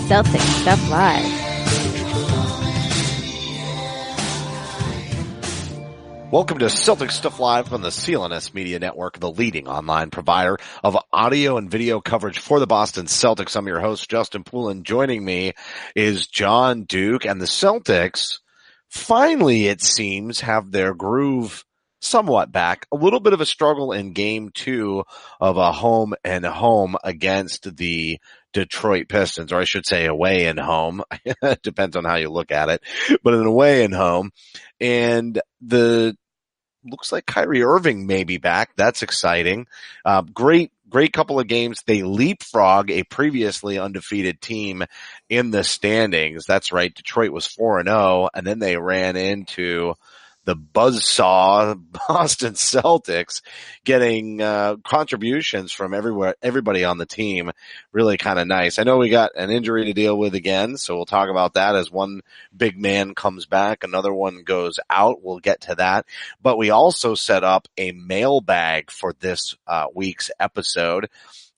Celtic Stuff Live. Welcome to Celtic Stuff Live on the CLNS Media Network, the leading online provider of audio and video coverage for the Boston Celtics. I'm your host, Justin Poulin. Joining me is John Duke, and the Celtics finally, it seems, have their groove somewhat back. A little bit of a struggle in game 2 of a home and home against the Detroit Pistons, or I should say away and home. Depends on how you look at it, but an away and home. And looks like Kyrie Irving may be back. That's exciting. Great couple of games. They leapfrog a previously undefeated team in the standings. That's right. Detroit was 4-0, and then they ran into the buzzsaw Boston Celtics, getting contributions from everybody on the team. Really kind of nice. I know we got an injury to deal with again, so we'll talk about that as one big man comes back, another one goes out. We'll get to that. But we also set up a mailbag for this week's episode.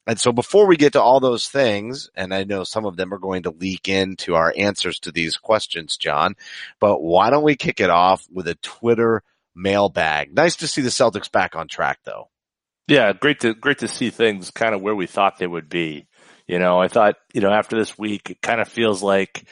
And so before we get to all those things, and I know some of them are going to leak into our answers to these questions, John, but why don't we kick it off with a Twitter mailbag? Nice to see the Celtics back on track, though. Yeah, great to see things kind of where we thought they would be. I thought, after this week, it kind of feels like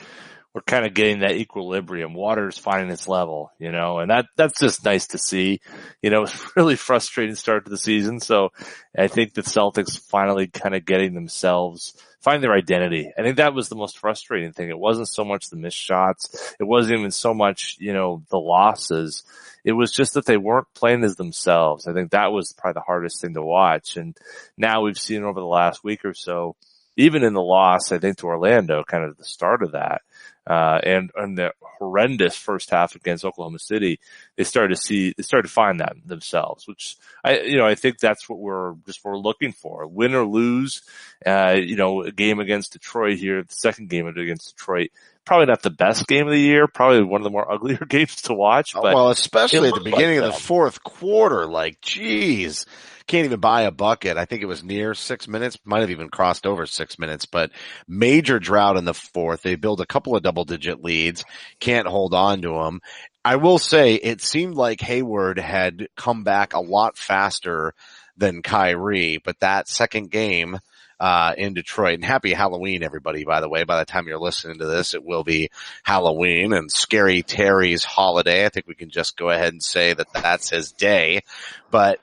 we're kind of getting that equilibrium. Water's finding its level, and that's just nice to see. It's really frustrating start to the season. So I think the Celtics finally kind of getting themselves, find their identity. I think that was the most frustrating thing. It wasn't so much the missed shots. It wasn't even so much, the losses. It was just that they weren't playing as themselves. I think that was probably the hardest thing to watch. And now we've seen over the last week or so, even in the loss, I think, to Orlando, kind of the start of that, and the horrendous first half against Oklahoma City, they started to find that themselves, which I think that's what we're looking for. Win or lose, a game against Detroit here, the second game against Detroit, probably not the best game of the year, probably one of the more uglier games to watch. But well, especially at the beginning of the fourth quarter, geez. Can't even buy a bucket. I think it was near 6 minutes, might have even crossed over 6 minutes, but major drought in the fourth. They build a couple of double-digit leads, can't hold on to them. I will say it seemed like Hayward had come back a lot faster than Kyrie, but that second game in Detroit, and happy Halloween, everybody, by the way. By the time you're listening to this, it will be Halloween and Scary Terry's holiday. I think we can just go ahead and say that that's his day, but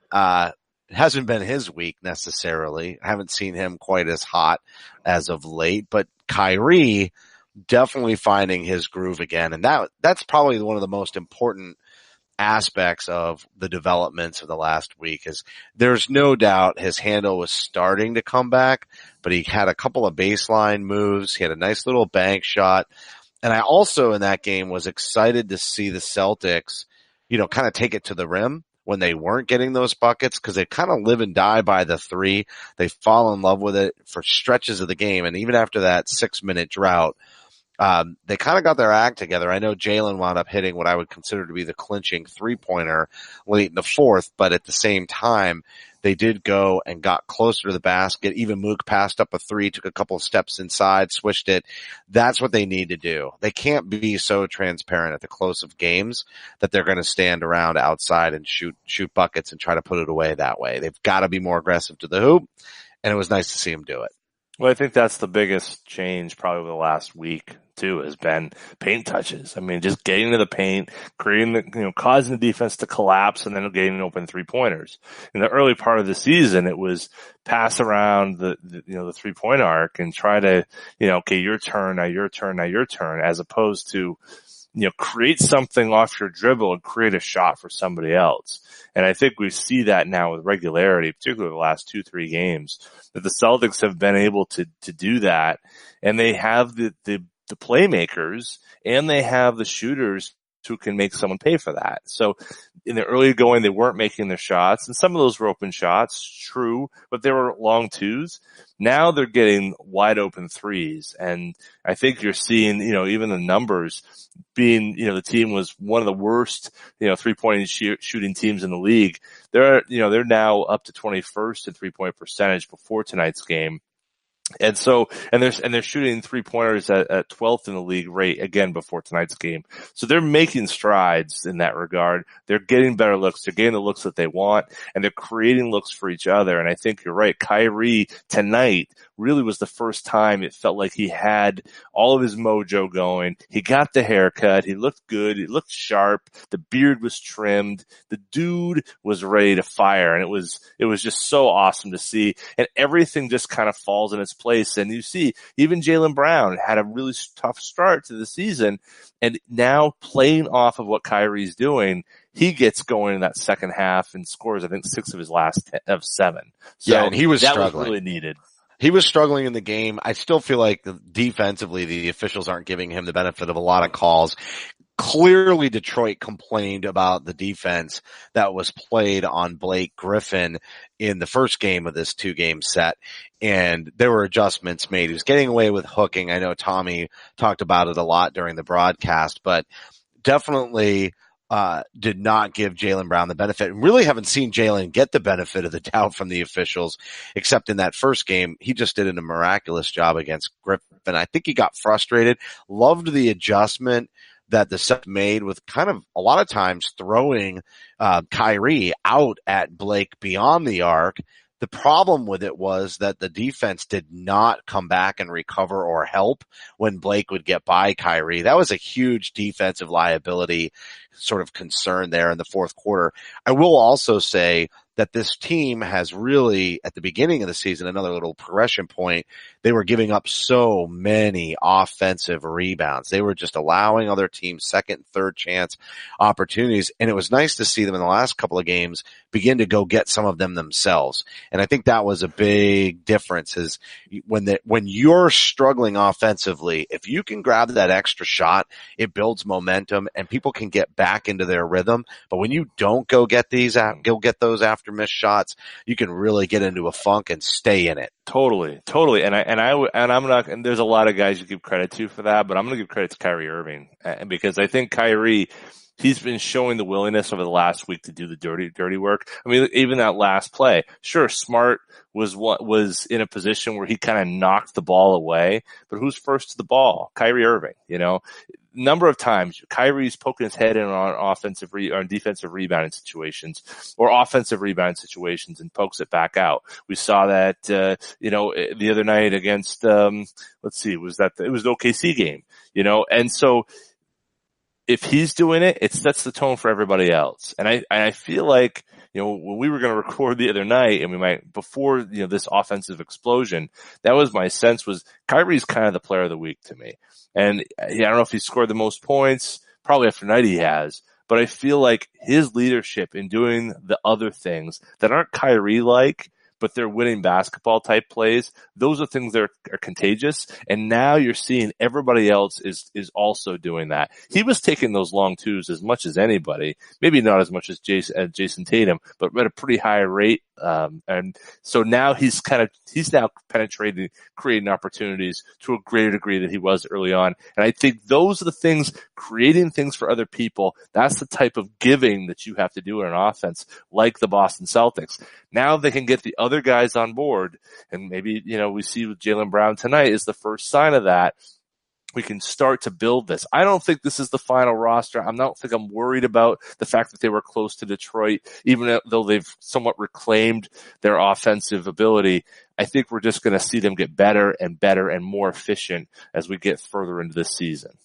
it hasn't been his week necessarily. I haven't seen him quite as hot as of late, but Kyrie definitely finding his groove again. And that's probably one of the most important aspects of the developments of the last week. Is there's no doubt his handle was starting to come back, but he had a couple of baseline moves. He had a nice little bank shot. And I also in that game was excited to see the Celtics, kind of take it to the rim when they weren't getting those buckets, because they kind of live and die by the three. They fall in love with it for stretches of the game. And even after that 6-minute drought, they kind of got their act together. I know Jalen wound up hitting what I would consider to be the clinching 3-pointer late in the fourth, but at the same time, they did go and got closer to the basket. Even Mook passed up a 3, took a couple of steps inside, switched it. That's what they need to do. They can't be so transparent at the close of games that they're going to stand around outside and shoot buckets and try to put it away that way. They've got to be more aggressive to the hoop, and it was nice to see them do it. Well, I think that's the biggest change probably over the last week too, has been paint touches. I mean, just getting to the paint, creating causing the defense to collapse, and then getting open 3-pointers. In the early part of the season, it was pass around the 3-point arc and try to, okay, your turn, now your turn, now your turn, as opposed to, create something off your dribble and create a shot for somebody else. And I think we see that now with regularity, particularly the last 2-3 games, that the Celtics have been able to do that. And they have the playmakers and they have the shooters who can make someone pay for that. So in the early going, they weren't making their shots, and some of those were open shots, true, but they were long twos. Now they're getting wide open threes, and I think you're seeing, even the numbers being, the team was one of the worst, 3-point shooting teams in the league. They're now up to 21st in 3-point percentage before tonight's game. And they're shooting 3-pointers at 12th in the league rate again before tonight's game. So they're making strides in that regard. They're getting better looks. They're getting the looks that they want, and they're creating looks for each other. And I think you're right. Kyrie tonight really was the first time it felt like he had all of his mojo going. He got the haircut. He looked good. He looked sharp. The beard was trimmed. The dude was ready to fire. And it was just so awesome to see. And everything just kind of falls in its place. And you see, even Jaylen Brown had a really tough start to the season. And now playing off of what Kyrie's doing, he gets going in that second half and scores, I think, 6 of his last 7. So yeah, and he was that struggling. was really needed. He was struggling in the game. I still feel like defensively, the officials aren't giving him the benefit of a lot of calls. Clearly, Detroit complained about the defense that was played on Blake Griffin in the first game of this 2-game set, and there were adjustments made. He was getting away with hooking. I know Tommy talked about it a lot during the broadcast, but definitely did not give Jaylen Brown the benefit. Really haven't seen Jaylen get the benefit of the doubt from the officials, except in that first game. He just did a miraculous job against Griffin. I think he got frustrated. Loved the adjustment that the set made with kind of a lot of times throwing Kyrie out at Blake beyond the arc. The problem with it was that the defense did not come back and recover or help when Blake would get by Kyrie. That was a huge defensive liability sort of concern there in the fourth quarter. I will also say that this team has really, at the beginning of the season, another little progression point, they were giving up so many offensive rebounds. They were just allowing other teams second and third chance opportunities. And it was nice to see them in the last couple of games begin to go get some of them themselves. And I think that was a big difference is when you're struggling offensively, if you can grab that extra shot, it builds momentum and people can get back into their rhythm. But when you don't go get those after missed shots, you can really get into a funk and stay in it. Totally. And there's a lot of guys you give credit to for that, but I'm going to give credit to Kyrie Irving because I think Kyrie, he's been showing the willingness over the last week to do the dirty work. I mean, even that last play, sure, Smart was in a position where he kind of knocked the ball away, but who's first to the ball? Kyrie Irving, number of times Kyrie's poking his head in on defensive rebounding situations or offensive rebounding situations and pokes it back out. We saw that, the other night against, it was the OKC game, and so if he's doing it, it sets the tone for everybody else. And I feel like, when we were going to record the other night and we might, before, this offensive explosion, that was my sense was Kyrie's kind of the player of the week to me. And I don't know if he scored the most points, probably after night he has, but I feel like his leadership in doing the other things that aren't Kyrie-like, but they're winning basketball type plays. Those are things that are contagious. And now you're seeing everybody else is also doing that. He was taking those long twos as much as anybody, maybe not as much as Jason Tatum, but at a pretty high rate. And so now he's now penetrating, creating opportunities to a greater degree than he was early on. And I think those are the things, creating things for other people. That's the type of giving that you have to do in an offense, like the Boston Celtics. Now they can get the other guys on board, and maybe, we see with Jaylen Brown tonight is the first sign of that. We can start to build this. I don't think this is the final roster. I don't think I'm worried about the fact that they were close to Detroit, even though they've somewhat reclaimed their offensive ability. I think we're just going to see them get better and better and more efficient as we get further into this season.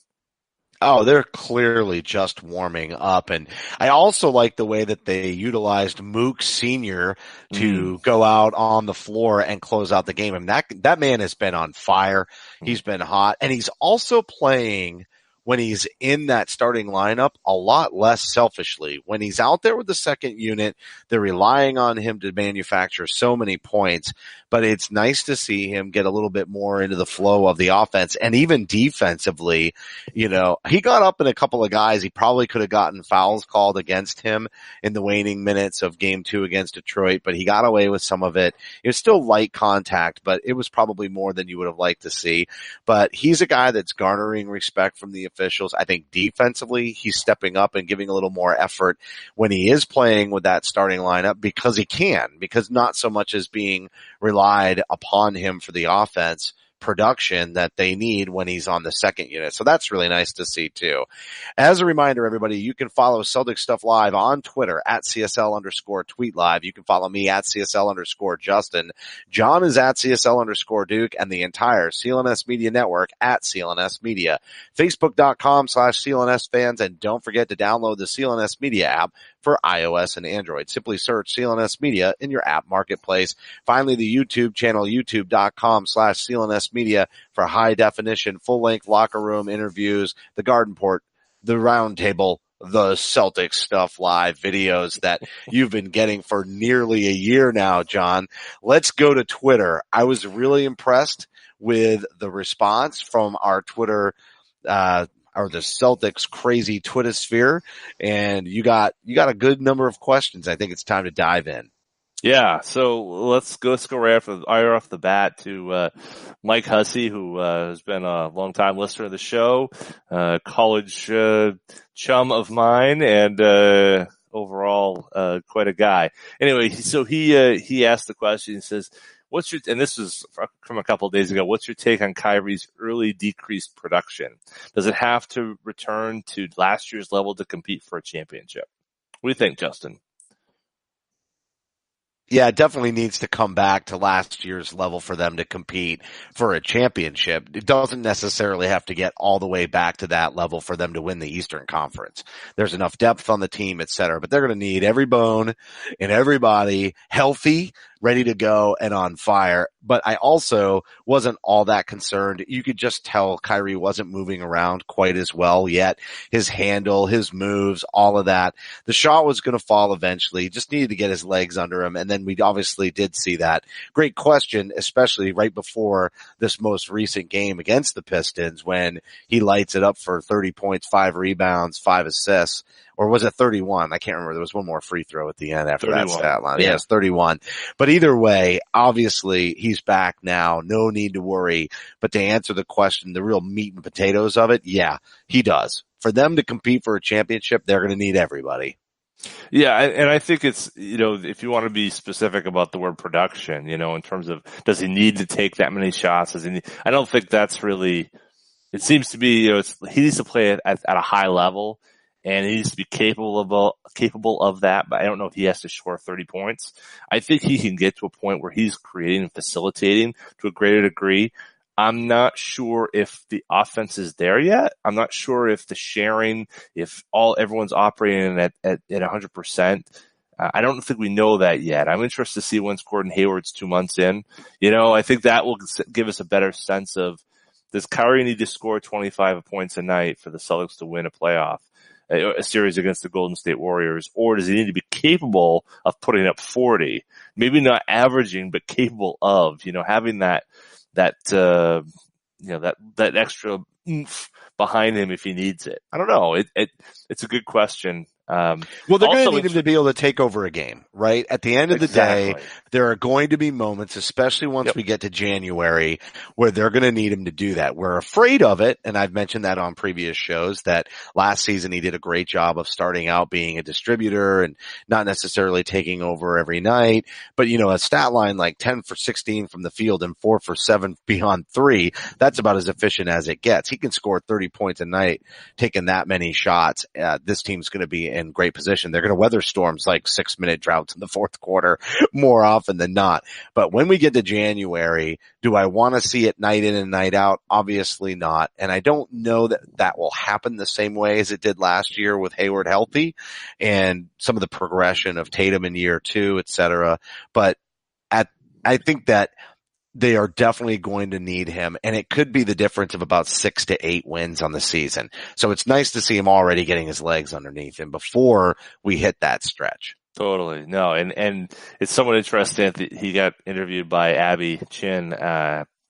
Oh, they're clearly just warming up. And I also like the way that they utilized Mook Sr. to go out on the floor and close out the game. And that man has been on fire. He's been hot. And he's also playing, when he's in that starting lineup, a lot less selfishly. When he's out there with the second unit, they're relying on him to manufacture so many points. But it's nice to see him get a little bit more into the flow of the offense. And even defensively, he got up in a couple of guys. He probably could have gotten fouls called against him in the waning minutes of game 2 against Detroit, but he got away with some of it. It was still light contact, but it was probably more than you would have liked to see. But he's a guy that's garnering respect from the officials. officials. I think defensively, he's stepping up and giving a little more effort when he is playing with that starting lineup because he can, because not so much is being relied upon him for the offense production that they need when he's on the second unit. So that's really nice to see too. As a reminder, everybody, you can follow Celtic Stuff Live on Twitter at CSL_tweet live. You can follow me at CSL_Justin. John is at CSL_Duke, and the entire CLNS Media Network at CLNS Media. Facebook.com/CLNS fans, and don't forget to download the CLNS Media app for iOS and Android. Simply search CLNS Media in your app marketplace. Finally, the YouTube channel, youtube.com/CLNS Media for high definition, full length locker room interviews, the Garden Port, the Roundtable, the Celtic Stuff Live videos that you've been getting for nearly a year now, John. Let's go to Twitter. I was really impressed with the response from our Twitter, or the Celtics crazy Twitter sphere, and you got a good number of questions. I think it's time to dive in. Yeah, so let's go right off the bat to Mike Hussey, who has been a long-time listener of the show, college chum of mine, and overall quite a guy. Anyway, so he asked the question. He says, and this was from a couple of days ago, what's your take on Kyrie's early decreased production? Does it have to return to last year's level to compete for a championship? What do you think, Justin? Yeah, it definitely needs to come back to last year's level for them to compete for a championship. It doesn't necessarily have to get all the way back to that level for them to win the Eastern Conference. There's enough depth on the team, et cetera, but they're going to need every bone and everybody healthy, ready to go and on fire. But I also wasn't all that concerned. You could just tell Kyrie wasn't moving around quite as well yet. His handle, his moves, all of that. The shot was going to fall eventually. He just needed to get his legs under him. And then we obviously did see that. Great question, especially right before this most recent game against the Pistons when he lights it up for 30 points, 5 rebounds, 5 assists. Or was it 31? I can't remember. There was one more free throw at the end after 31. That stat line. Yeah, it's 31. But either way, obviously he's back now. No need to worry. But to answer the question, the real meat and potatoes of it, yeah, he does. For them to compete for a championship, they're going to need everybody. Yeah, and I think it's, if you want to be specific about the word production, in terms of does he need to take that many shots? I don't think that's really, it seems to be, he needs to play at a high level. And he needs to be capable of that, but I don't know if he has to score 30 points. I think he can get to a point where he's creating and facilitating to a greater degree. I'm not sure if the offense is there yet. I'm not sure if the sharing, if everyone's operating at 100%. I don't think we know that yet. I'm interested to see once Gordon Hayward's 2 months in. I think that will give us a better sense of, does Kyrie need to score 25 points a night for the Celtics to win a series against the Golden State Warriors, or does he need to be capable of putting up 40? Maybe not averaging, but capable of, having that extra oomph behind him if he needs it. I don't know. It's a good question. Well, they're going to need him to be able to take over a game, right? At the end of the day, there are going to be moments, especially once we get to January, where they're going to need him to do that. We're afraid of it, and I've mentioned that on previous shows, that last season he did a great job of starting out being a distributor and not necessarily taking over every night. But, a stat line like 10 for 16 from the field and 4 for 7 beyond 3, that's about as efficient as it gets. He can score 30 points a night taking that many shots. This team's going to be in great position. They're going to weather storms like 6-minute droughts in the fourth quarter more often than not. But when we get to January, do I want to see it night in and night out? Obviously not. And I don't know that will happen the same way as it did last year with Hayward healthy and some of the progression of Tatum in year 2, et cetera. But I think that they are definitely going to need him, and it could be the difference of about 6 to 8 wins on the season. So it's nice to see him already getting his legs underneath him before we hit that stretch. Totally. No, and it's somewhat interesting that he got interviewed by Abby Chin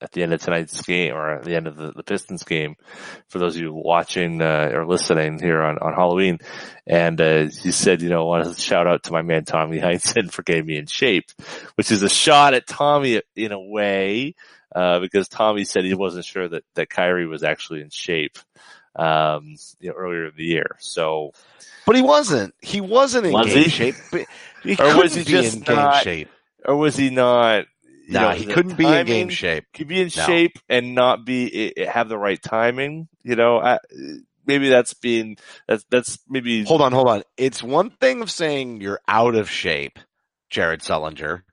at the end of tonight's game, or at the end of the Pistons game, for those of you watching or listening here on Halloween. And he said, I want to shout out to my man Tommy Heinsohn for getting me in shape, which is a shot at Tommy in a way, because Tommy said he wasn't sure that Kyrie was actually in shape. earlier in the year. So, but he wasn't. He wasn't in was game he? shape. But he Or was he couldn't be in just game not? shape. Or was he not? Nah, he Is it couldn't be in game timing? shape. Could be in No. shape and not have the right timing. Maybe that's maybe. Hold on. It's one thing of saying you're out of shape, Jared Sullinger,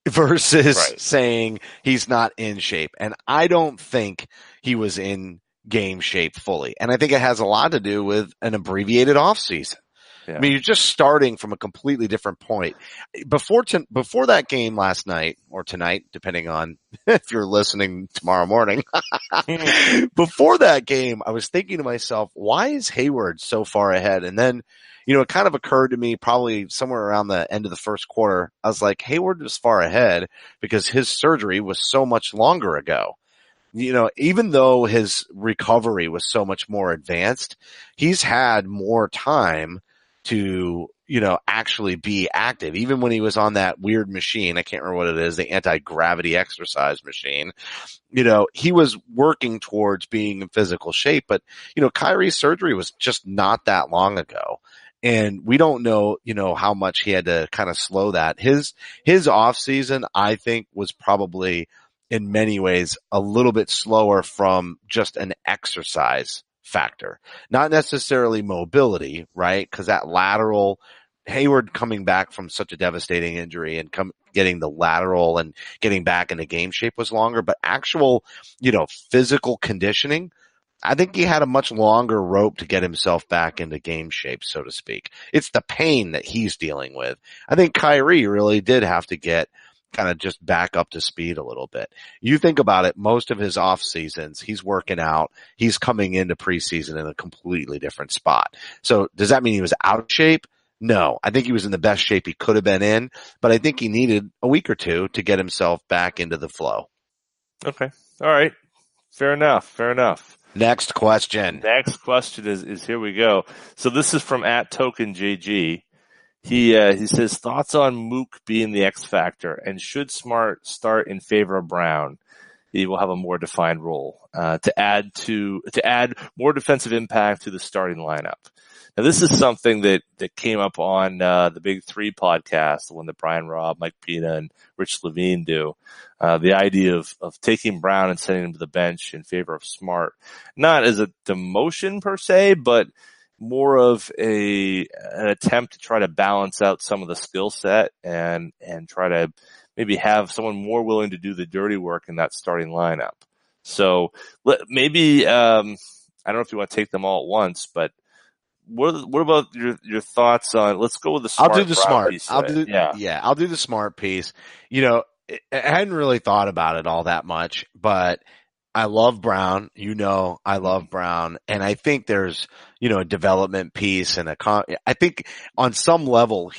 versus Right. saying he's not in shape. And I don't think he was in game shape fully. And I think it has a lot to do with an abbreviated offseason. Yeah. I mean, you're just starting from a completely different point. Before that game last night or tonight, depending on if you're listening tomorrow morning, before that game, I was thinking to myself, why is Hayward so far ahead? And then, it kind of occurred to me probably somewhere around the end of the first quarter. I was like, Hayward was far ahead because his surgery was so much longer ago. Even though his recovery was so much more advanced, he's had more time to, actually be active. Even when he was on that weird machine, I can't remember what it is, the anti-gravity exercise machine, he was working towards being in physical shape. But, Kyrie's surgery was just not that long ago. And we don't know, how much he had to kind of slow that. His off season, I think, was probably in many ways a little bit slower from just an exercise factor, not necessarily mobility, right? Because that lateral, Hayward coming back from such a devastating injury and getting the lateral and getting back into game shape was longer, but actual, physical conditioning, I think he had a much longer rope to get himself back into game shape, so to speak. It's the pain that he's dealing with. I think Kyrie really did have to get kind of just back up to speed a little bit. You think about it, most of his off seasons, he's working out. He's coming into preseason in a completely different spot. So does that mean he was out of shape? No, I think he was in the best shape he could have been in, but I think he needed a week or two to get himself back into the flow. Okay. All right. Fair enough. Next question. Next question is here we go. So this is from @TokenJG. He says, thoughts on Mook being the X factor, and should Smart start in favor of Brown? He will have a more defined role to add more defensive impact to the starting lineup. Now, this is something that came up on the Big Three podcast, the one that Brian Robb, Mike Pina, and Rich Levine do. The idea of taking Brown and sending him to the bench in favor of Smart, not as a demotion per se, but more of an attempt to try to balance out some of the skill set and try to maybe have someone more willing to do the dirty work in that starting lineup. So maybe I don't know if you want to take them all at once, but what about your thoughts on? Let's go with the Smart. I'll do the Smart. Piece I'll do the Smart piece. I hadn't really thought about it all that much, but I love Brown. I love Brown. And I think there's, a development piece and I think on some level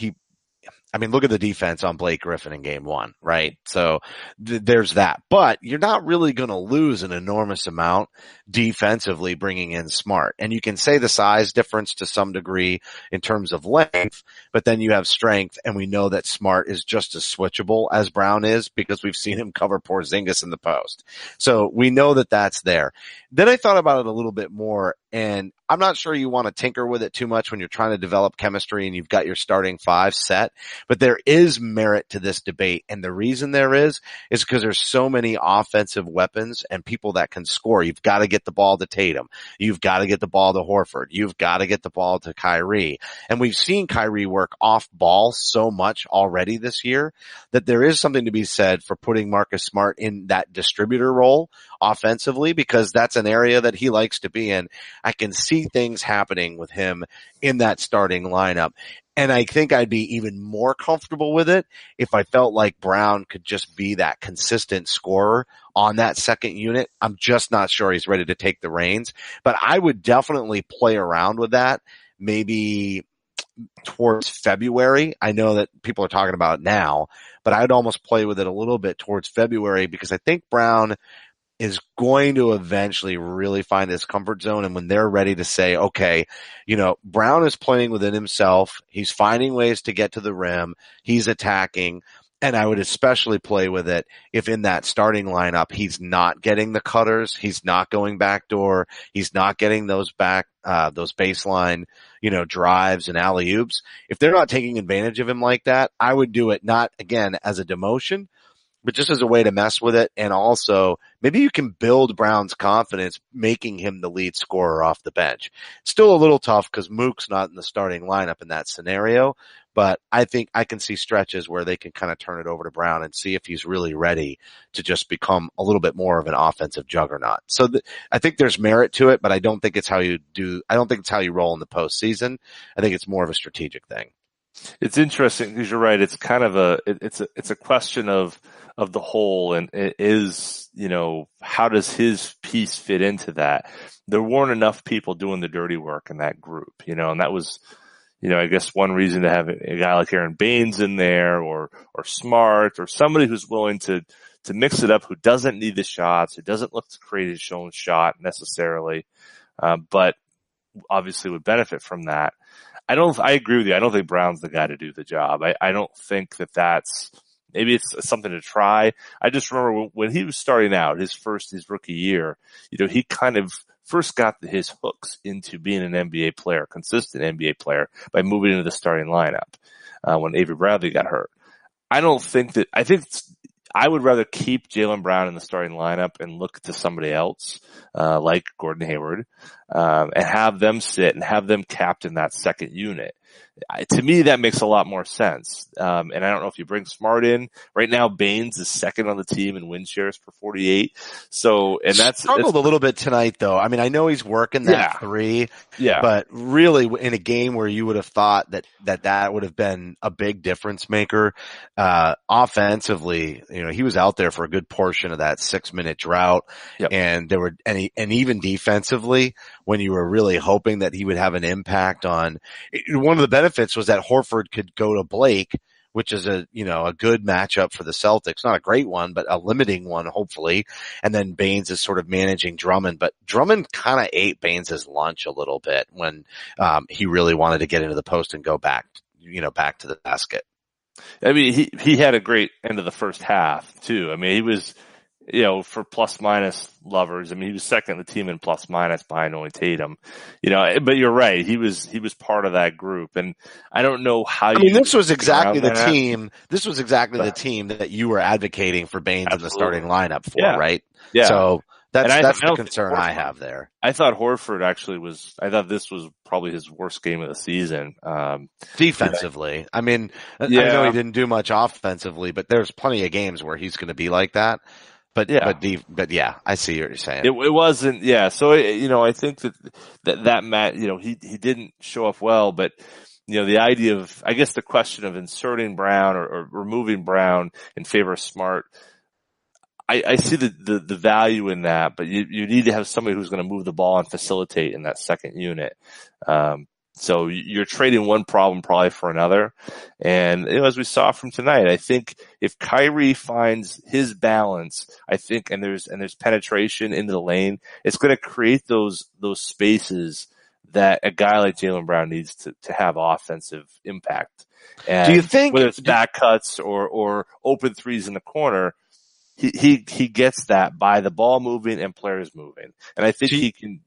look at the defense on Blake Griffin in game one, right? So there's that, but you're not really going to lose an enormous amount defensively bringing in Smart. And you can say the size difference to some degree in terms of length, but then you have strength, and we know that Smart is just as switchable as Brown is because we've seen him cover Porzingis in the post. So we know that that's there. Then I thought about it a little bit more, and I'm not sure you want to tinker with it too much when you're trying to develop chemistry and you've got your starting five set, but there is merit to this debate. And the reason there is because there's so many offensive weapons and people that can score. You've got to get the ball to Tatum. You've got to get the ball to Horford. You've got to get the ball to Kyrie. And we've seen Kyrie work off ball so much already this year that there is something to be said for putting Marcus Smart in that distributor role offensively, because that's an area that he likes to be in. I can see things happening with him in that starting lineup. And I think I'd be even more comfortable with it if I felt like Brown could just be that consistent scorer on that second unit. I'm just not sure he's ready to take the reins, but I would definitely play around with that maybe towards February. I know that people are talking about it now, but I'd almost play with it a little bit towards February, because I think Brown is going to eventually really find his comfort zone. And when they're ready to say, okay, Brown is playing within himself. He's finding ways to get to the rim. He's attacking. And I would especially play with it if in that starting lineup, he's not getting the cutters. He's not going backdoor. He's not getting those those baseline, drives and alley-oops. If they're not taking advantage of him like that, I would do it not again as a demotion, but just as a way to mess with it. And also maybe you can build Brown's confidence, making him the lead scorer off the bench. Still a little tough because Mook's not in the starting lineup in that scenario, but I think I can see stretches where they can kind of turn it over to Brown and see if he's really ready to just become a little bit more of an offensive juggernaut. So I think there's merit to it, but I don't think it's how you roll in the postseason. I think it's more of a strategic thing. It's interesting because you're right. It's kind of it's a question of the whole, and it is, how does his piece fit into that? There weren't enough people doing the dirty work in that group, and that was, I guess one reason to have a guy like Aaron Baines in there or Smart or somebody who's willing to mix it up, who doesn't need the shots, who doesn't look to create his own shot necessarily, but obviously would benefit from that. I agree with you. I don't think Brown's the guy to do the job. I don't think that's, maybe it's something to try. I just remember when he was starting out, his rookie year, he kind of first got his hooks into being an NBA player, consistent NBA player, by moving into the starting lineup, when Avery Bradley got hurt. I think I would rather keep Jaylen Brown in the starting lineup and look to somebody else, like Gordon Hayward, and have them sit and have them captain that second unit. To me, that makes a lot more sense. And I don't know if you bring Smart in. Right now, Baines is second on the team in win shares for 48. So, and that's struggled a little bit tonight, though. I mean, I know he's working that three, but really in a game where you would have thought that would have been a big difference maker, offensively, he was out there for a good portion of that 6-minute drought. Yep. And and even defensively, when you were really hoping that he would have an impact on, one of the benefits was that Horford could go to Blake, which is a good matchup for the Celtics. Not a great one, but a limiting one, hopefully. And then Baines is sort of managing Drummond, but Drummond kind of ate Baines' lunch a little bit when, he really wanted to get into the post and go back to the basket. I mean, he had a great end of the first half too. I mean, he was, for plus minus lovers, I mean, he was second on the team in plus minus behind only Tatum, but you're right. He was part of that group. And I don't know how this was exactly the team. This was exactly the team that you were advocating for Baines in the starting lineup for, right? Yeah. So that's the concern I have there. I thought Horford I thought this was probably his worst game of the season. Defensively. I mean, I know he didn't do much offensively, but there's plenty of games where he's going to be like that. But yeah, I see what you're saying. It wasn't, So, I think that Matt, he didn't show up well, but, the idea of, I guess the question of inserting Brown or removing Brown in favor of Smart, I see the value in that, but you need to have somebody who's going to move the ball and facilitate in that second unit. So you're trading one problem probably for another. And as we saw from tonight, I think if Kyrie finds his balance, and there's penetration into the lane, it's going to create those spaces that a guy like Jaylen Brown needs to have offensive impact. And do you think whether it's back cuts or open threes in the corner, he gets that by the ball moving and players moving. And I think he can,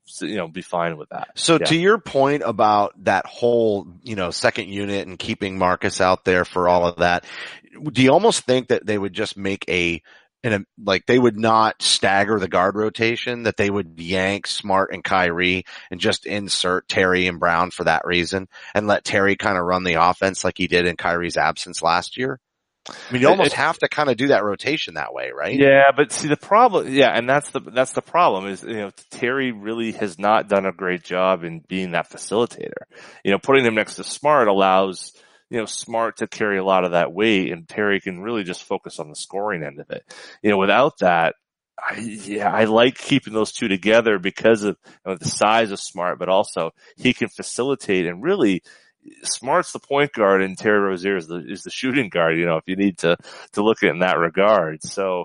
be fine with that. So to your point about that whole, second unit and keeping Marcus out there for all of that, do you almost think that they would just make they would not stagger the guard rotation, that they would yank Smart and Kyrie and just insert Terry and Brown for that reason and let Terry kind of run the offense like he did in Kyrie's absence last year? I mean, you almost have to kind of do that rotation that way, right? Yeah, but see the problem, and that's the problem is, Terry really has not done a great job in being that facilitator. Putting him next to Smart allows, Smart to carry a lot of that weight, and Terry can really just focus on the scoring end of it. Without that, I like keeping those two together because of the size of Smart, but also he can facilitate and really, Smart's the point guard and Terry Rozier is the shooting guard, if you need to look at it in that regard. So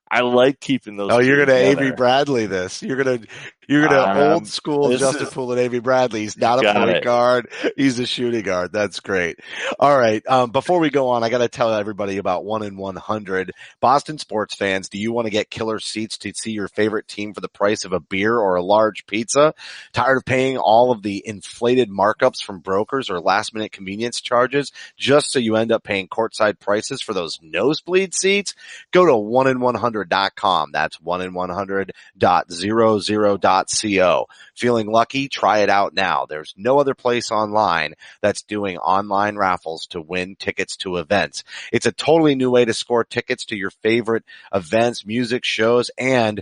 I like keeping those. Oh, you're going to Avery Bradley this. You're going You're going to old school This Justin is, Poole and Avery Bradley. He's you not a got point it. guard. He's a shooting guard. That's great. All right. Before we go on, I got to tell everybody about 1 in 100. Boston sports fans, do you want to get killer seats to see your favorite team for the price of a beer or a large pizza? Tired of paying all of the inflated markups from brokers or last minute convenience charges just so you end up paying courtside prices for those nosebleed seats? Go to 1in100.com. That's 1in100.00.co. Feeling lucky? Try it out now. There's no other place online that's doing online raffles to win tickets to events. It's a totally new way to score tickets to your favorite events, music, shows, and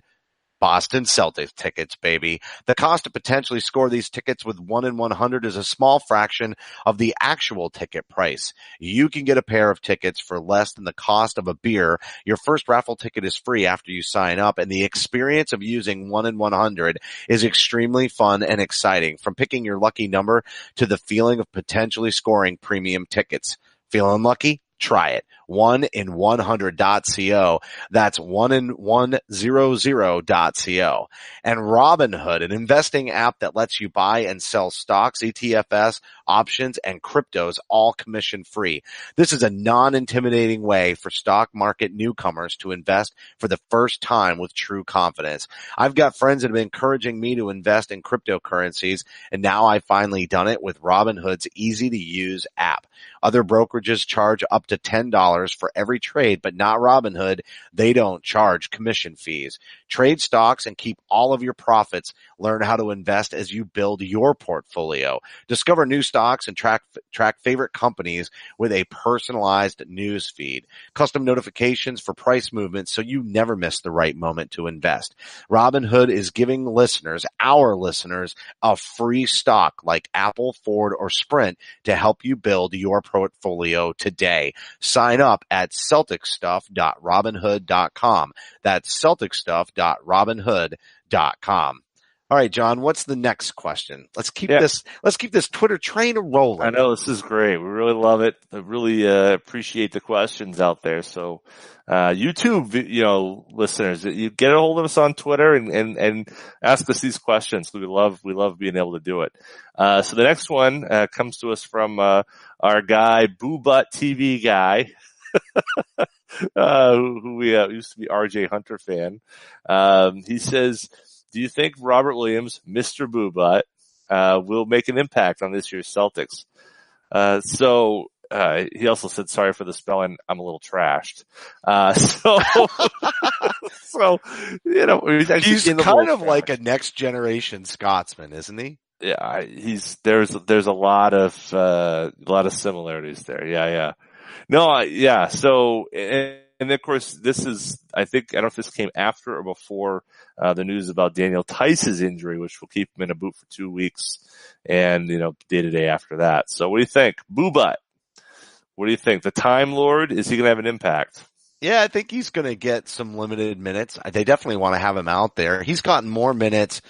Boston Celtics tickets, baby. The cost to potentially score these tickets with 1 in 100 is a small fraction of the actual ticket price. You can get a pair of tickets for less than the cost of a beer. Your first raffle ticket is free after you sign up, and the experience of using 1 in 100 is extremely fun and exciting, from picking your lucky number to the feeling of potentially scoring premium tickets. Feeling lucky? Try it. 1in100.co. That's 1in100.co. And Robinhood, an investing app that lets you buy and sell stocks, ETFs, options, and cryptos, all commission free. This is a non-intimidating way for stock market newcomers to invest for the first time with true confidence. I've got friends that have been encouraging me to invest in cryptocurrencies, and now I've finally done it with Robinhood's easy to use app. Other brokerages charge up to $10 for every trade, but not Robinhood. They don't charge commission fees. Trade stocks and keep all of your profits. Learn how to invest as you build your portfolio. Discover new stocks and track favorite companies with a personalized news feed. Custom notifications for price movements so you never miss the right moment to invest. Robinhood is giving listeners, our listeners, a free stock like Apple, Ford, or Sprint to help you build your portfolio today. Sign up at celticstuff.robinhood.com. That's celticstuff.robinhood.com. All right, John, what's the next question? Let's keep this Twitter train rolling. I know this is great. We really love it. I really appreciate the questions out there. So YouTube, listeners, you get a hold of us on Twitter and ask us these questions. We love being able to do it. So the next one comes to us from our guy, Boo Butt TV guy. Who we used to be RJ Hunter fan. He says, do you think Robert Williams, Mr. Boo Butt, will make an impact on this year's Celtics? He also said, sorry for the spelling, I'm a little trashed. He's kind of like a next generation Scotsman, isn't he? Yeah, there's a lot of similarities there. Yeah. No, yeah. So, and of course, this is, I don't know if this came after or before the news about Daniel Tice's injury, which will keep him in a boot for 2 weeks and, day to day after that. So what do you think? Boo Butt, what do you think? The Time Lord, is he going to have an impact? Yeah, I think he's going to get some limited minutes. They definitely want to have him out there. He's gotten more minutes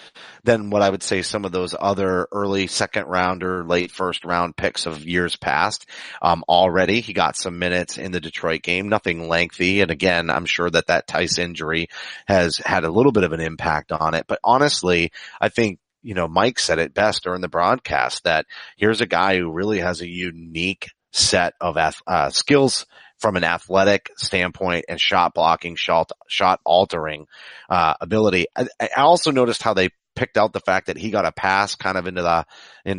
than what I would say some of those other early second rounder, late first round picks of years past. Already he got some minutes in the Detroit game, nothing lengthy. And again, I'm sure that Tice injury has had a little bit of an impact on it. But honestly, I think, Mike said it best during the broadcast that here's a guy who really has a unique set of skills from an athletic standpoint and shot blocking, shot altering ability. I also noticed how they picked out the fact that he got a pass kind of into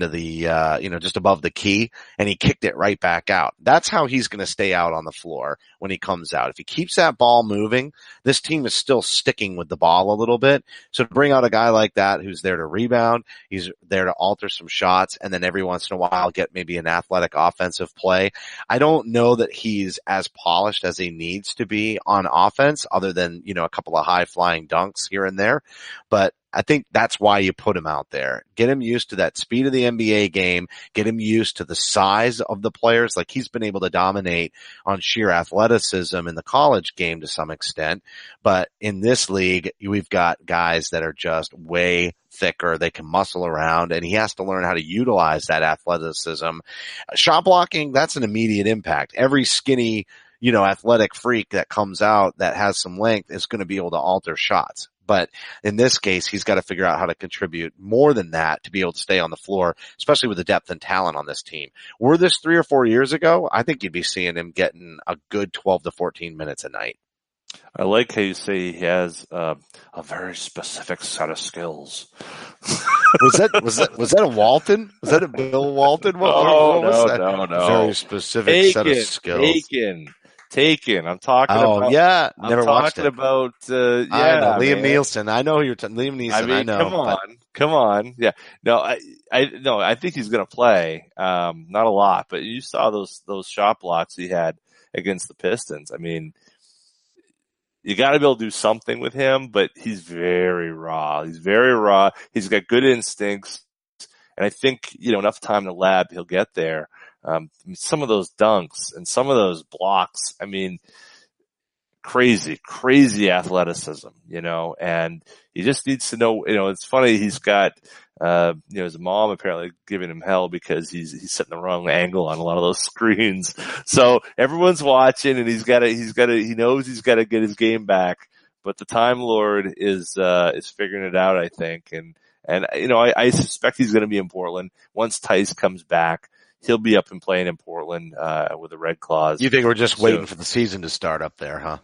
the just above the key, and he kicked it right back out. That's how he's going to stay out on the floor when he comes out. If he keeps that ball moving, this team is still sticking with the ball a little bit. So to bring out a guy like that who's there to rebound, he's there to alter some shots, and then every once in a while get maybe an athletic offensive play. I don't know that he's as polished as he needs to be on offense, other than, a couple of high flying dunks here and there. But I think that's why you put him out there. Get him used to that speed of the NBA game. Get him used to the size of the players. Like, he's been able to dominate on sheer athleticism in the college game to some extent. But in this league, we've got guys that are just way thicker. They can muscle around, and he has to learn how to utilize that athleticism. Shot blocking, that's an immediate impact. Every skinny, athletic freak that comes out that has some length is going to be able to alter shots. But in this case, he's got to figure out how to contribute more than that to be able to stay on the floor, especially with the depth and talent on this team. Were this 3 or 4 years ago, I think you'd be seeing him getting a good 12 to 14 minutes a night. I like how you say he has a very specific set of skills. Was that a Walton? Was that a Bill Walton? What was that? No. Very specific set of skills. Taken. I'm talking about. Yeah, never watched it. About. I know Liam Neeson. I know who you're talking. Liam Neeson. I know. Come on. Yeah. No, I think he's going to play. Not a lot, but you saw those shot blocks he had against the Pistons. I mean, you got to be able to do something with him, but he's very raw. He's got good instincts. And I think, enough time in the lab, he'll get there. Some of those dunks and some of those blocks, I mean, crazy athleticism, and he just needs to know, it's funny. He's got, his mom apparently giving him hell because he's setting the wrong angle on a lot of those screens. So everyone's watching and he knows he's got to get his game back, but the Time Lord is figuring it out, I think. And I suspect he's going to be in Portland once Tice comes back. He'll be up and playing in Portland, with the Red Claws. You think we're just waiting for the season to start up there, huh?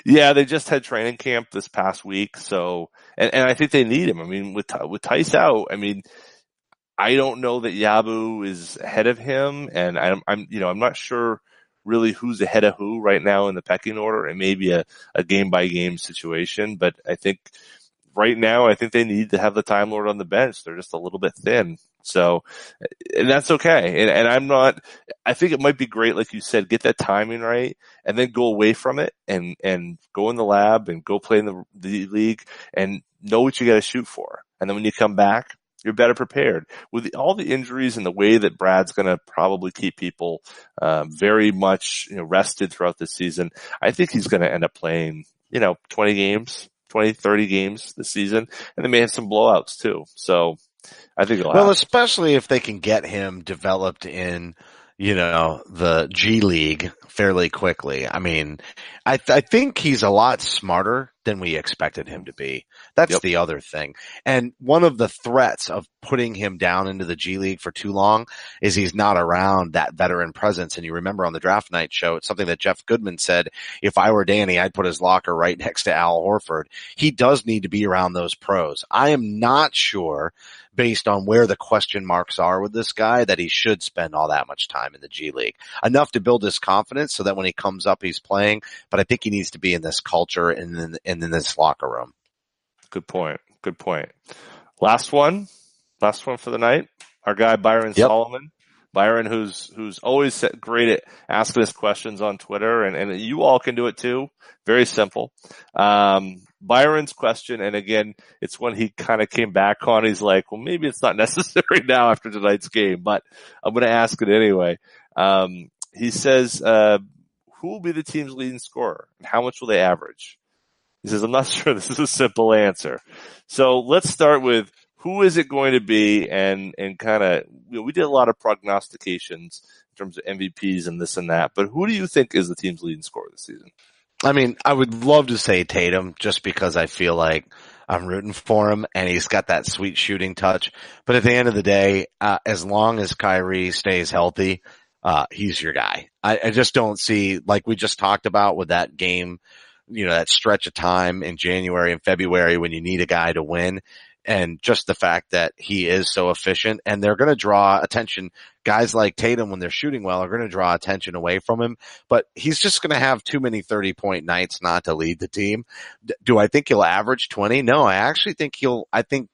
Yeah, they just had training camp this past week, so and I think they need him. I mean, with Tice out, I mean, I don't know that Yabu is ahead of him, and I'm not sure really who's ahead of who right now in the pecking order. It may be a game by game situation, but I think right now, I think they need to have the Time Lord on the bench. They're just a little bit thin. So, and that's okay. And I think it might be great, like you said, get that timing right and then go away from it and go in the lab and go play in the league and know what you got to shoot for. And then when you come back, you're better prepared. With all the injuries and the way that Brad's going to probably keep people, very much, rested throughout the season, I think he's going to end up playing, 20 games, 20, 30 games this season. And they may have some blowouts too. So, I think especially if they can get him developed in, the G League fairly quickly. I mean, I think he's a lot smarter than we expected him to be. That's the other thing. And one of the threats of putting him down into the G League for too long is he's not around that veteran presence. And you remember on the draft night show, it's something that Jeff Goodman said, if I were Danny, I'd put his locker right next to Al Horford. He does need to be around those pros. I am not sure, based on where the question marks are with this guy, that he should spend all that much time in the G League. Enough to build his confidence so that when he comes up, he's playing. But I think he needs to be in this culture and in this locker room. Good point. Last one for the night. Our guy Byron Solomon. Byron, who's always great at asking us questions on Twitter, and you all can do it too. Very simple. Byron's question, and again, it's when he kind of came back on. He's like, well, maybe it's not necessary now after tonight's game, but I'm going to ask it anyway. He says, who will be the team's leading scorer and how much will they average? He says, I'm not sure this is a simple answer. So let's start with who is it going to be, and kind of, we did a lot of prognostications in terms of MVPs and this and that, but who do you think is the team's leading scorer this season? I mean, I would love to say Tatum just because I feel like I'm rooting for him and he's got that sweet shooting touch. But at the end of the day, as long as Kyrie stays healthy, he's your guy. I just don't see, like we just talked about with that game, that stretch of time in January and February when you need a guy to win. And just the fact that he is so efficient, and they're going to draw attention. Guys like Tatum, when they're shooting well, are going to draw attention away from him, but he's just going to have too many 30-point nights not to lead the team. Do I think he'll average 20? No, I actually think I think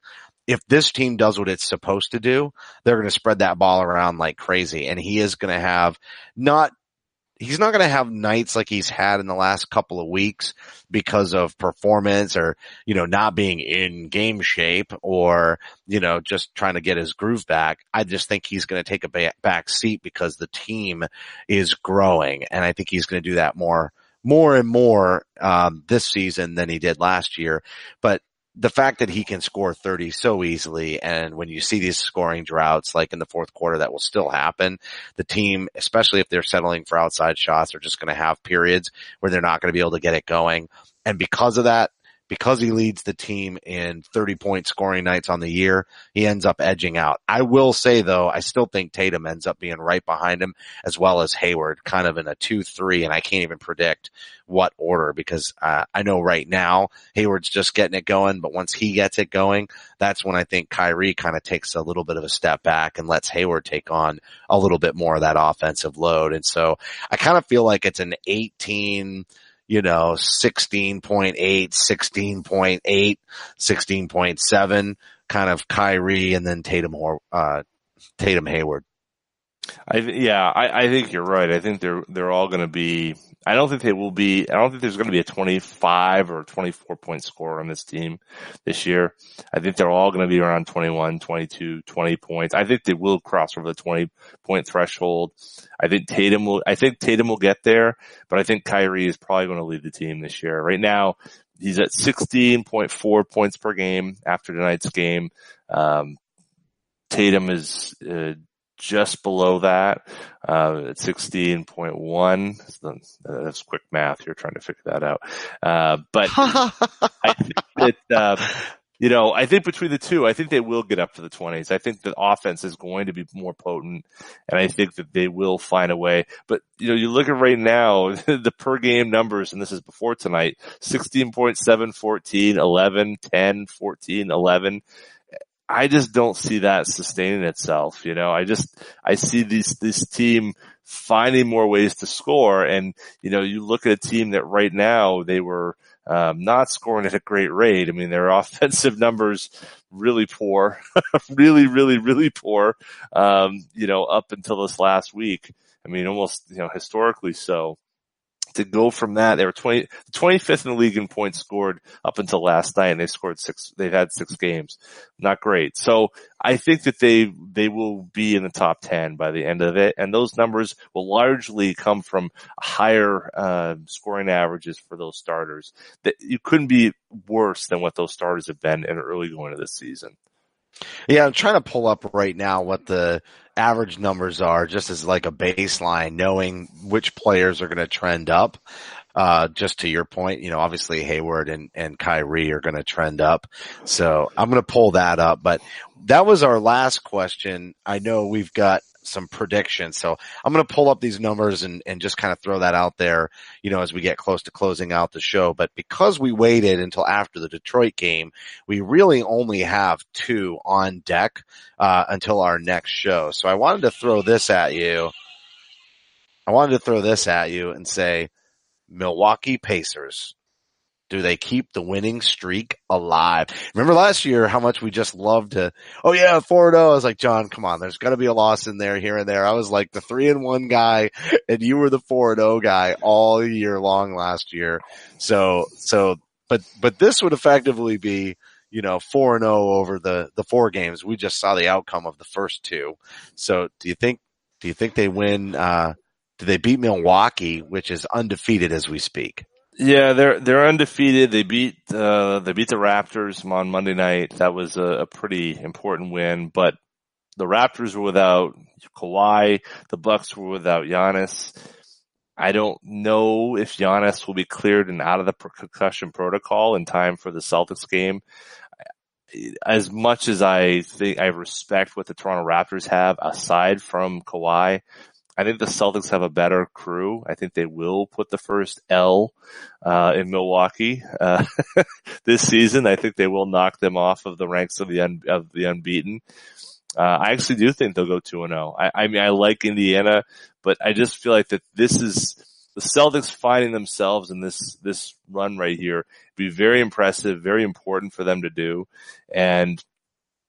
if this team does what it's supposed to do, they're going to spread that ball around like crazy. And he is going to have he's not going to have nights like he's had in the last couple of weeks because of performance or, not being in game shape or, just trying to get his groove back. I just think he's going to take a back seat because the team is growing. And I think he's going to do that more and more, this season than he did last year. But the fact that he can score 30 so easily, and when you see these scoring droughts like in the fourth quarter, that will still happen. The team, especially if they're settling for outside shots, are just going to have periods where they're not going to be able to get it going. And because of that, because he leads the team in 30-point scoring nights on the year, he ends up edging out. I will say, though, I still think Tatum ends up being right behind him, as well as Hayward, kind of in a 2-3, and I can't even predict what order, because I know right now Hayward's just getting it going, but once he gets it going, that's when I think Kyrie kind of takes a little bit of a step back and lets Hayward take on a little bit more of that offensive load. And so I kind of feel like it's an 18, 16.8, 16.8, 16.7 kind of Kyrie, and then Tatum Hayward. I think you're right. I think they're all going to be. I don't think there's going to be a 25 or 24 point scorer on this team this year. I think they're all going to be around 21, 22, 20 points. I think they will cross over the 20 point threshold. I think Tatum will get there, but I think Kyrie is probably going to lead the team this year. Right now, he's at 16.4 points per game after tonight's game. Tatum is just below that, at 16.1. That's quick math. You're trying to figure that out. But I think that, I think between the two, I think they will get up to the 20s. I think the offense is going to be more potent, and I think that they will find a way. But, you look at right now, the per game numbers, and this is before tonight, 16.7, 14, 11, 10, 14, 11. I just don't see that sustaining itself. I see this team finding more ways to score. And, you look at a team that right now they were, not scoring at a great rate. I mean, their offensive numbers really poor, really, really, really poor, up until this last week. I mean, almost, historically so. To go from that, they were 25th in the league in points scored up until last night, and they've had 6 games. Not great. So I think that they will be in the top 10 by the end of it, and those numbers will largely come from higher scoring averages for those starters. That you couldn't be worse than what those starters have been in early going into this season. Yeah, I'm trying to pull up right now what the average numbers are, just as like a baseline, knowing which players are going to trend up. Just to your point, obviously Hayward and Kyrie are going to trend up. So I'm going to pull that up, but that was our last question. I know we've got some predictions. So I'm going to pull up these numbers and just kind of throw that out there, as we get close to closing out the show. But because we waited until after the Detroit game, we really only have 2 on deck, until our next show. So I wanted to throw this at you. And say, Milwaukee Pacers, do they keep the winning streak alive? Remember last year how much we just loved to, 4-0. I was like, John, come on, there's got to be a loss in there here and there. I was like the 3-1 guy, and you were the 4-0 guy all year long last year. But this would effectively be, 4-0 over the 4 games. We just saw the outcome of the first 2. So do you think they win? Do they beat Milwaukee, which is undefeated as we speak? Yeah, they're undefeated. They beat the Raptors on Monday night. That was a pretty important win, but the Raptors were without Kawhi. The Bucks were without Giannis. I don't know if Giannis will be cleared and out of the concussion protocol in time for the Celtics game. As much as I think I respect what the Toronto Raptors have, aside from Kawhi, I think the Celtics have a better crew. I think they will put the first L in Milwaukee this season. I think they will knock them off of the ranks of the unbeaten. I actually do think they'll go 2-0. I mean, I like Indiana, but I just feel like that this is the Celtics finding themselves in this run right here. It'd be very impressive, very important for them to do. And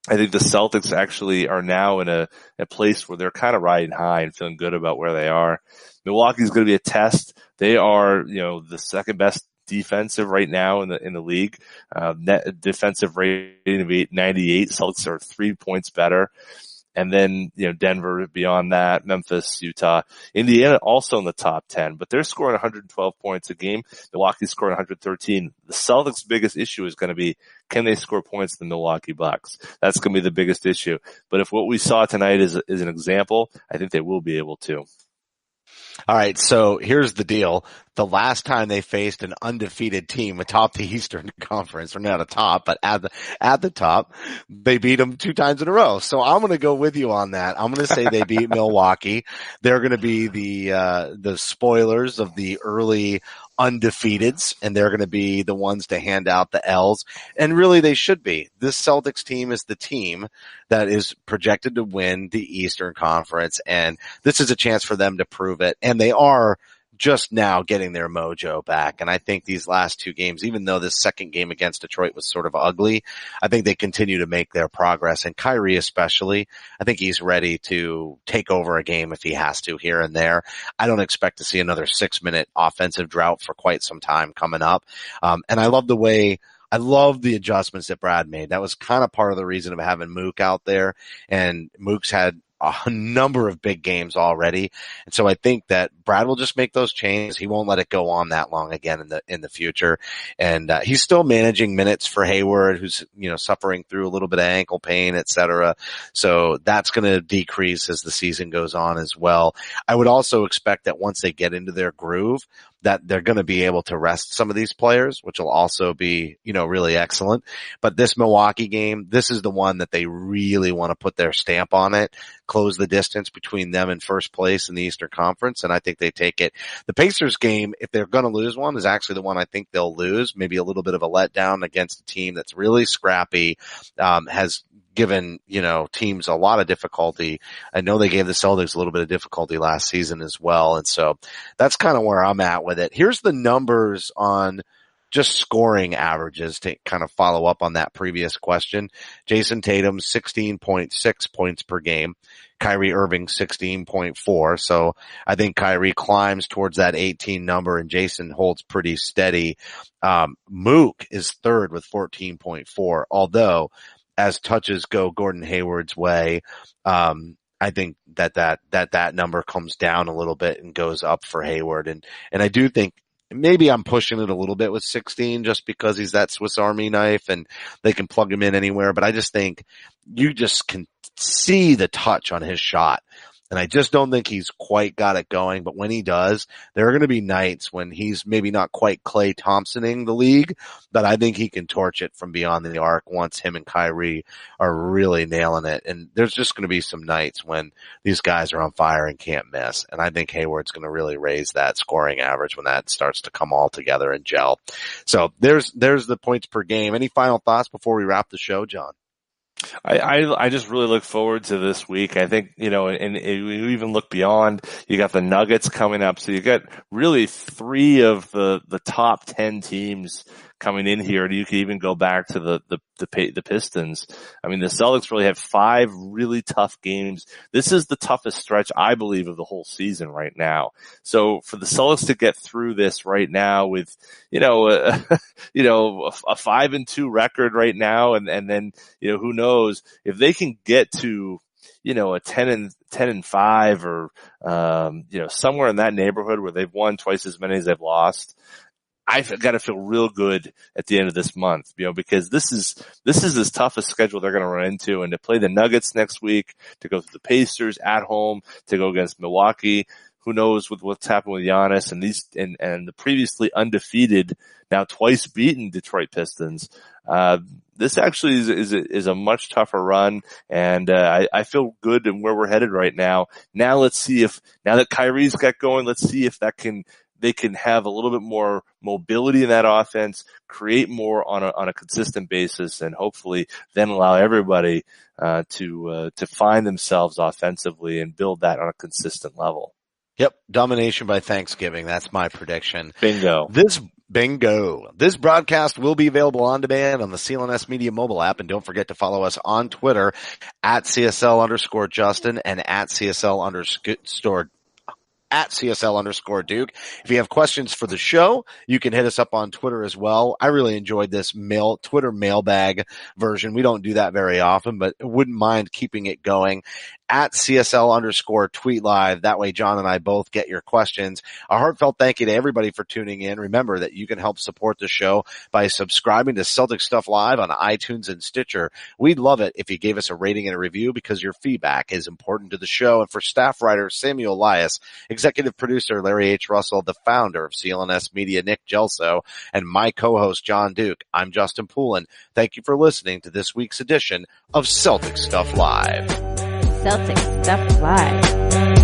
I think the Celtics actually are now in a place where they're kind of riding high and feeling good about where they are. Milwaukee's going to be a test. They are, the second best defensive right now in the league. Net defensive rating of 98. Celtics are 3 points better. And then, Denver beyond that, Memphis, Utah, Indiana also in the top 10, but they're scoring 112 points a game. Milwaukee's scoring 113. The Celtics' biggest issue is going to be, can they score points in the Milwaukee Bucks? That's going to be the biggest issue. But if what we saw tonight is an example, I think they will be able to. All right, so here's the deal. The last time they faced an undefeated team atop the Eastern Conference, or not atop, but at the top, they beat them 2 times in a row. So I'm going to go with you on that. I'm going to say they beat Milwaukee. They're going to be the spoilers of the early undefeateds, and they're going to be the ones to hand out the L's. And really, they should be. This Celtics team is the team that is projected to win the Eastern Conference, and this is a chance for them to prove it. And they are just now getting their mojo back. And I think these last 2 games, even though this second game against Detroit was sort of ugly, I think they continue to make their progress. And Kyrie especially, I think he's ready to take over a game if he has to here and there. I don't expect to see another 6-minute offensive drought for quite some time coming up. And I love the adjustments that Brad made. That was kind of part of the reason of having Mook out there. And Mook's had a number of big games already. And so I think that Brad will just make those changes. He won't let it go on that long again in the future. And he's still managing minutes for Hayward, who's, suffering through a little bit of ankle pain, et cetera. So that's going to decrease as the season goes on as well. I would also expect that once they get into their groove, that they're going to be able to rest some of these players, which will also be, really excellent. But this Milwaukee game, this is the one that they really want to put their stamp on it, close the distance between them and first place in the Eastern Conference, and I think they take it. The Pacers game, if they're going to lose one, is actually the one I think they'll lose. Maybe a little bit of a letdown against a team that's really scrappy, has given, teams a lot of difficulty. I know they gave the Celtics a little bit of difficulty last season as well. And so that's kind of where I'm at with it. Here's the numbers on just scoring averages to kind of follow up on that previous question. Jason Tatum, 16.6 points per game. Kyrie Irving, 16.4. So I think Kyrie climbs towards that 18 number and Jason holds pretty steady. Mook is third with 14.4, although as touches go Gordon Hayward's way, I think that number comes down a little bit and goes up for Hayward. And I do think maybe I'm pushing it a little bit with 16 just because he's that Swiss Army knife and they can plug him in anywhere. But I just think you just can see the touch on his shot. And I just don't think he's quite got it going. But when he does, there are going to be nights when he's maybe not quite Klay Thompsoning the league, but I think he can torch it from beyond the arc once him and Kyrie are really nailing it. And there's just going to be some nights when these guys are on fire and can't miss. And I think Hayward's going to really raise that scoring average when that starts to come all together and gel. So there's the points per game. Any final thoughts before we wrap the show, John? I just really look forward to this week. I think, and you even look beyond, you got the Nuggets coming up. So you got really 3 of the top 10 teams coming in here. And you can even go back to the Pistons. I mean, the Celtics really have 5 really tough games. This is the toughest stretch, I believe, of the whole season right now. So for the Celtics to get through this right now with, a 5-2 record right now, and then, who knows if they can get to, a 10-5 or, somewhere in that neighborhood where they've won twice as many as they've lost. I've got to feel real good at the end of this month, because this is as tough a schedule they're going to run into, and to play the Nuggets next week, to go to the Pacers at home, to go against Milwaukee. Who knows with what's happened with Giannis and the previously undefeated, now twice beaten Detroit Pistons. This actually is a much tougher run, and I feel good in where we're headed right now. Now let's see now that Kyrie's got going, let's see if they can have a little bit more mobility in that offense, create more on a consistent basis, and hopefully then allow everybody to find themselves offensively and build that on a consistent level. Yep. Domination by Thanksgiving. That's my prediction. Bingo. This broadcast will be available on demand on the CLNS Media mobile app. And don't forget to follow us on Twitter at CSL_Justin and at CSL_Duke. If you have questions for the show, you can hit us up on Twitter as well. I really enjoyed this Twitter mailbag version. We don't do that very often, but wouldn't mind keeping it going. at CSL_tweet live. That way John and I both get your questions. A heartfelt thank you to everybody for tuning in. Remember that you can help support the show by subscribing to Celtic Stuff Live on iTunes and Stitcher. We'd love it if you gave us a rating and a review because your feedback is important to the show. And for staff writer Samuel Elias, executive producer Larry H. Russell, the founder of CLNS Media Nick Gelso, and my co-host John Duke, I'm Justin Poulin. Thank you for listening to this week's edition of Celtic Stuff Live. Celtic Stuff Live.